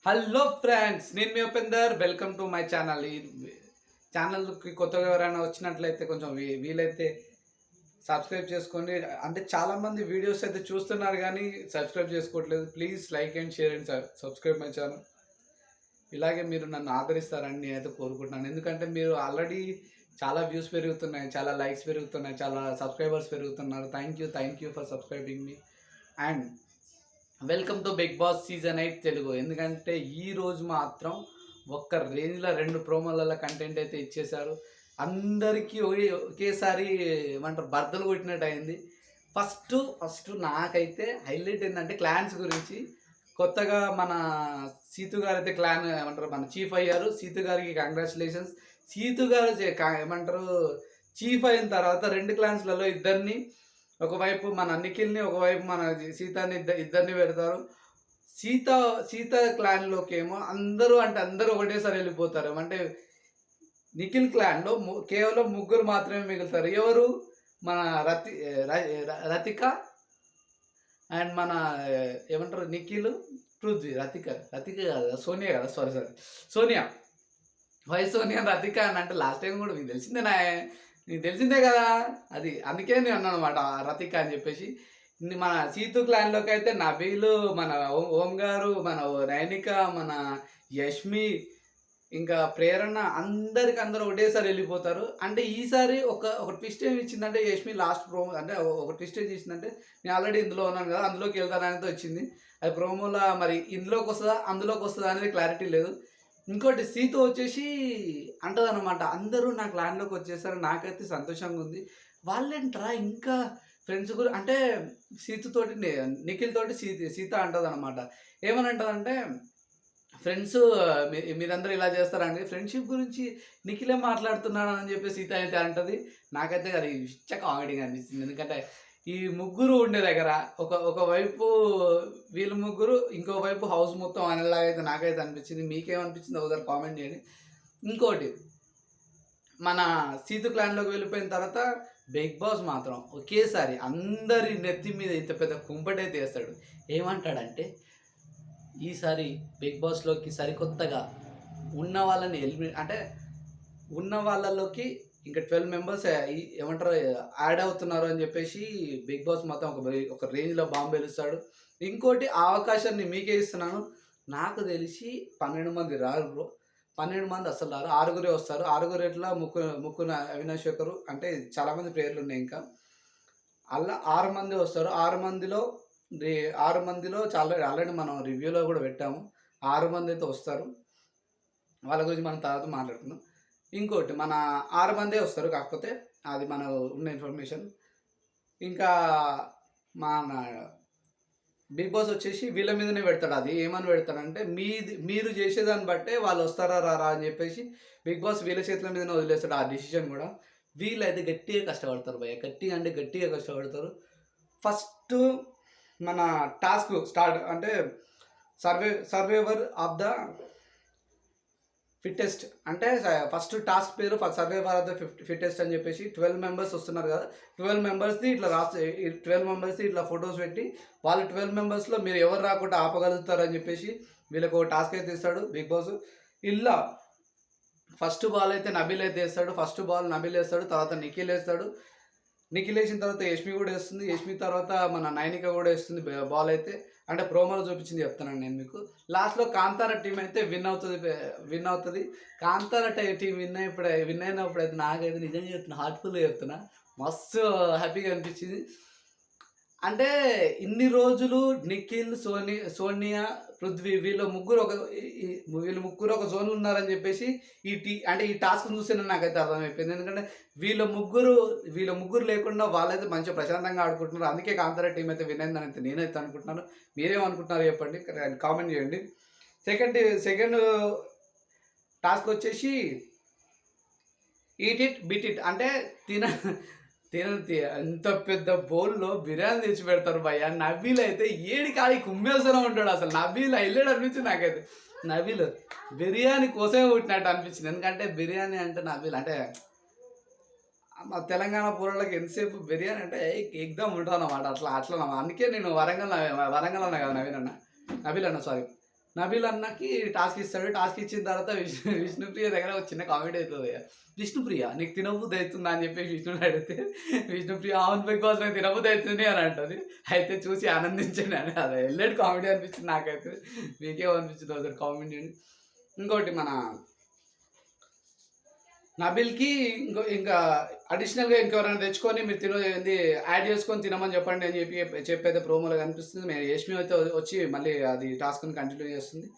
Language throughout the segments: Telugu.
హలో ఫ్రెండ్స్, నేను మీ Upender. Welcome to my channel. ఈ ఛానల్కి కొత్తగా ఎవరైనా వచ్చినట్లయితే కొంచెం వీలైతే సబ్స్క్రైబ్ చేసుకోండి. అంటే చాలామంది వీడియోస్ అయితే చూస్తున్నారు కానీ సబ్స్క్రైబ్ చేసుకోవట్లేదు. Please like and share and subscribe my channel. ఇలాగే మీరు నన్ను ఆదరిస్తారని నేనైతే కోరుకుంటున్నాను. ఎందుకంటే మీరు ఆల్రెడీ చాలా వ్యూస్ పెరుగుతున్నాయి, చాలా లైక్స్ పెరుగుతున్నాయి, చాలా సబ్స్క్రైబర్స్ పెరుగుతున్నారు. థ్యాంక్ యూ ఫర్ సబ్స్క్రైబింగ్ మీ. And welcome to Bigg Boss season 8 Telugu. ఎందుకంటే ఈరోజు మాత్రం ఒక్క రేంజ్లో 2 ప్రోమోలలో కంటెంట్ అయితే ఇచ్చేశారు. అందరికీ ఒకేసారి ఏమంటారు బర్దలు కొట్టినట్టు అయింది. ఫస్ట్ నాకైతే హైలైట్ ఏంటంటే క్లాన్స్ గురించి. కొత్తగా మన సీతు గారు అయితే క్లాన్ ఏమంటారు మన చీఫ్ అయ్యారు. సీతు గారికి కంగ్రాచులేషన్స్. సీతు గారు ఏమంటారు చీఫ్ అయిన తర్వాత 2 క్లాన్స్లలో ఇద్దరిని, ఒకవైపు మన నిఖిల్ని, ఒకవైపు మన సీతాని, ఇద్దరిని పెడతారు. సీత సీత క్లాన్లోకి ఏమో అందరూ ఒకటేసారి వెళ్ళిపోతారు. అంటే నిఖిల్ క్లాన్లో కేవలం ముగ్గురు మాత్రమే మిగులుతారు. ఎవరు? మన రతిక అండ్ మన ఏమంటారు నిఖిల్, పృథ్వీ. రతిక కాదు, సోనియా కదా, సారీ సోనియా. సోనియా రతిక అని అంటే లాస్ట్ టైం కూడా నీకు తెలిసిందే కదా. అది అందుకే నేను అన్నాను అనమాట రతిక అని చెప్పేసి. మన సీతు క్లాన్లోకి అయితే నబీలు, మన ఓం గారు, మన నైనిక, మన యష్మి, ఇంకా ప్రేరణ, అందరూ ఒకటేసారి వెళ్ళిపోతారు. అంటే ఈసారి ఒక ట్విస్ట్ ఏమి ఇచ్చిందంటే యష్మి లాస్ట్ ప్రోమో అంటే ఒక ట్విస్ట్ ఏం చేసిందంటే, నేను ఆల్రెడీ ఇందులో ఉన్నాను కదా, అందులోకి వెళ్తాననేది వచ్చింది. అది ప్రోమోలో మరి ఇందులోకి వస్తుందా అందులోకి వస్తుందా అనేది క్లారిటీ లేదు. ఇంకోటి సీత వచ్చేసి అంటదనమాట, అందరూ నాకు ల్యాండ్లోకి వచ్చేసారు, నాకైతే సంతోషంగా ఉంది. వాళ్ళేంట్రా ఇంకా ఫ్రెండ్స్ అంటే సీతతోటి నిఖిల్ తోటి సీత అంటదనమాట. ఏమని అంటదంటే, ఫ్రెండ్స్ మీరందరూ ఇలా చేస్తారండి, ఫ్రెండ్షిప్ గురించి నిఖిలే మాట్లాడుతున్నాడు అని చెప్పి సీత అయితే అంటది. నాకైతే అది కామెడీగా అనిపిస్తుంది. ఎందుకంటే ఈ ముగ్గురు ఉండే దగ్గర ఒకవైపు వీళ్ళు ముగ్గురు, ఇంకోవైపు హౌస్ మొత్తం అనేలాగా అయితే నాకైతే అనిపించింది. మీకేమనిపించింది ఒకసారి కామెంట్ చేయండి. ఇంకోటి, మన సీతు క్లాన్లోకి వెళ్ళిపోయిన తర్వాత బిగ్ బాస్ మాత్రం ఒకేసారి అందరి నెత్తి మీద ఇంత పెద్ద కుంపటైతే వేస్తాడు. ఏమంటాడంటే, ఈసారి బిగ్ బాస్లోకి సరికొత్తగా ఉన్న వాళ్ళని అంటే ఉన్న వాళ్ళలోకి ఇంకా 12 మెంబర్స్ ఏమంటారు యాడ్ అవుతున్నారు అని చెప్పేసి బిగ్ బాస్ మొత్తం ఒక రేంజ్లో బాంబు వెలుస్తాడు. ఇంకోటి, ఆ అవకాశాన్ని మీకే ఇస్తున్నాను. నాకు తెలిసి 12 మంది రారు బ్రో. 12 మంది అసలు రారు, 6గురే వస్తారు. 6గురు ఎట్లా ముక్కున అవినాష్ ఒకరు, అంటే చాలామంది పేర్లు ఉన్నాయి. ఇంకా అలా 6 మంది వస్తారు. 6 మందిలో చాలా ఆల్రెడీ మనం రివ్యూలో కూడా పెట్టాము. 6 మంది అయితే వస్తారు. వాళ్ళ గురించి మనం తర్వాత మాట్లాడుకుందాం. ఇంకోటి, మన 6 మందే వస్తారు. కాకపోతే అది మన ఉన్న ఇన్ఫర్మేషన్. ఇంకా మన బిగ్ బాస్ వచ్చేసి వీళ్ళ మీదనే పెడతాడు. అది ఏమని పెడతాడంటే, మీరు చేసేదాన్ని బట్టే వాళ్ళు వస్తారా రారా అని చెప్పేసి బిగ్ బాస్ వీళ్ళ చేతుల మీదనే వదిలేస్తాడు ఆ డిసిషన్ కూడా. వీళ్ళైతే గట్టిగా కష్టపడతారు భయ్య, గట్టిగా కష్టపడతారు. ఫస్ట్ మన టాస్క్ స్టార్ట్ అంటే సర్వైవర్ ఆఫ్ ద ఫిట్టెస్ట్. అంటే ఫస్ట్ టాస్క్ పేరు సర్వైవర్ ఆఫ్ ద ఫిట్టెస్ట్ అని చెప్పేసి 12 మెంబర్స్ వస్తున్నారు కదా. 12 మెంబర్స్ది ఇట్లా 12 మెంబర్స్ది ఇట్లా ఫొటోస్ పెట్టి, వాళ్ళు 12 మెంబర్స్లో మీరు ఎవరు రాకుండా ఆపగలుగుతారని చెప్పేసి వీళ్ళకి ఒక టాస్క్ అయితే ఇస్తాడు బిగ్ బాస్. ఇలా ఫస్ట్ బాల్ అయితే నబీల్ అయితే వేస్తాడు. ఫస్ట్ బాల్ నబీల్ వేస్తాడు, తర్వాత నిఖిల్ వేస్తాడు. నిఖిల్ వేసిన తర్వాత యష్మి కూడా వేస్తుంది. యష్మి తర్వాత మన నైనిక కూడా వేస్తుంది బాల్ అయితే. అంటే ప్రోమోలో చూపించింది చెప్తున్నాను నేను మీకు. లాస్ట్లో కాంతార టీం అయితే విన్ అవుతుంది. కాంతార టీం విన్ అయినప్పుడు అయితే నాకైతే నిజంగా చెప్తున్నా, హార్ట్ఫుల్గా చెప్తున్నా, మస్తు హ్యాపీగా అనిపించింది. అంటే ఇన్ని రోజులు నిఖిల్, సోనియా, పృథ్వీ వీళ్ళు ముగ్గురు ఒక జోన్లో ఉన్నారని చెప్పేసి ఈ టాస్క్ చూస్తే నాకైతే అర్థమైపోయింది. ఎందుకంటే వీళ్ళ ముగ్గురు లేకుండా వాళ్ళైతే మంచిగా ప్రశాంతంగా ఆడుకుంటున్నారు. అందుకే కాంతారా టీం అయితే విన్ అయిందని అయితే నేనైతే అనుకుంటున్నాను. మీరేమనుకుంటున్నారు చెప్పండి, కామెంట్ చేయండి. సెకండ్ టాస్క్ వచ్చేసి ఈట్ ఇట్ బీట్ ఇట్. అంటే అంత పెద్ద బౌల్లో బిర్యానీ తెచ్చి పెడతారు భయ్య. నబీల్ అయితే ఏడికాడి కుమ్మేస్తూనే ఉంటాడు. అసలు నబీల్ హైలైట్ అనిపించింది నాకైతే. నబీల్ బిర్యానీ కోసమే పుట్టినట్టు అనిపించింది. ఎందుకంటే బిర్యానీ అంటే నబీల్ అంటే మా తెలంగాణ పూర్వలకు ఎంతసేపు బిర్యానీ అంటే ఎగ్దమ్ ఉంటుంది అన్నమాట. అట్లా అందుకే నేను వరంగల్ అన్న కదా నబీల్ అన్న సారీ నబీల్ అన్నకి టాస్క్ ఇస్తాడు. టాస్క్ ఇచ్చిన తర్వాత విష్ణుప్రియ దగ్గర ఒక చిన్న కామెడీ అవుతుంది. విష్ణుప్రియ నీకు తినబుద్ధి అవుతుందా అని చెప్పేసి విష్ణుని అడిగితే విష్ణుప్రియ అవును బిగ్ బాస్ నాకు తినబుద్ధి అవుతుంది అని అంటది. అయితే చూసి ఆనందించండి అని అది ఎల్లటి కామెడీ అనిపించింది నాకైతే. మీకేమనిపించింది ఒకసారి కామెడీ అని. ఇంకోటి మన నబిల్‌కి ఇంకా అడిషనల్‌గా ఇంకెవరైనా తెచ్చుకొని మీరు ఏంది యాడ్ చేసుకొని తినమని చెప్పండి అని చెప్పైతే ప్రోమోలో కనిపిస్తుంది. యష్మి అయితే వచ్చి మళ్ళీ అది టాస్క్‌ని కంటిన్యూ చేస్తుంది.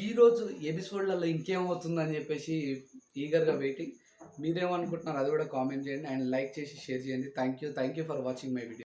ఈరోజు ఎపిసోడ్‌లలో ఇంకేమవుతుందని చెప్పేసి ఈగర్‌గా వెయిటింగ్. మీరేమనుకుంటున్నారు అది కూడా కామెంట్ చేయండి. అండ్ లైక్ చేసి షేర్ చేయండి. Thank you for watching my video.